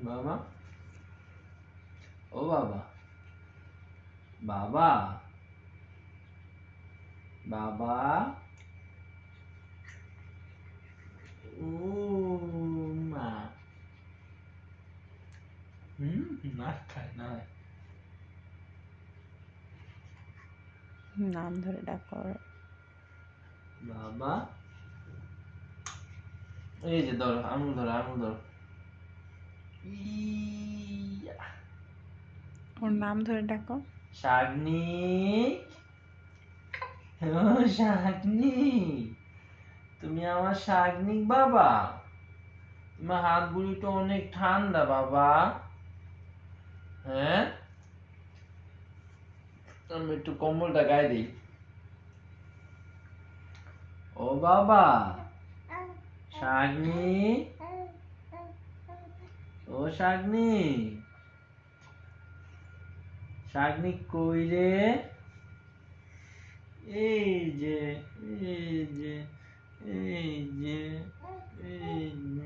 বাবা, ও বাবা, বাবা, বাবা, ও মা। না খায় না। নাম ধরে ডাকো। বাবা, এই যে ধরো, আঙুল ধরো, আঙুল ধরো। ইয়া। ওর নাম ধরে ডাকো। শাগনিক, ও শাগনিক, তুমি আমার শাগনিক বাবা। তোমার হাতগুলি তো অনেক ঠান্ডা বাবা। হ্যাঁ, আমি একটু কম্বলটা গায়ে দিই। ও বাবা, শাগনিক, ও শাগনিক, শাগনিক কই রে? এই যে, এই যে, এই যে, এই যে।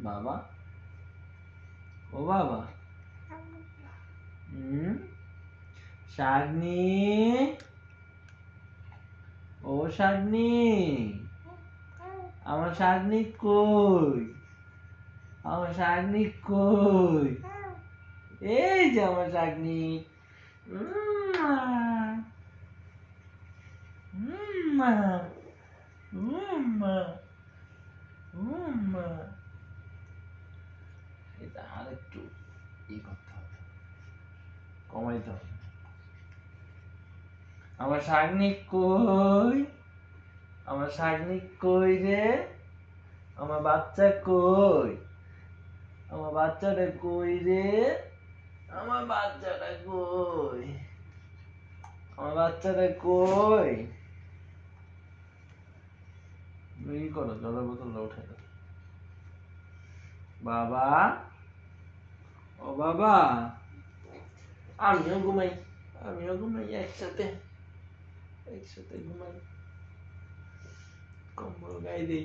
বাবা, ও বাবা, শাগনিক, ও শাগনিক, আমার শাগনিক কই? আমার শাগনিক কই? এই যে আমার শাগনিক। উম্মা, উম্মা, উম্মা, উম্মা। এটা আর একটু ই করতে হবে, কমাইতে হবে। আমার শাগনিক কই? আমার শাগনিক কই রে? আমার বাচ্চা কই? আমার বাচ্চাটা কই রে? আমার বাচ্চাটা কই? আমার বাচ্চাটা কই? ই করো, জলের বোতলটা উঠে দাও। বাবা, ও বাবা, আমিও ঘুমাই, আমিও ঘুমাই একসাথে, একসাথে ঘুমাই, কম্বল গায়ে দিই।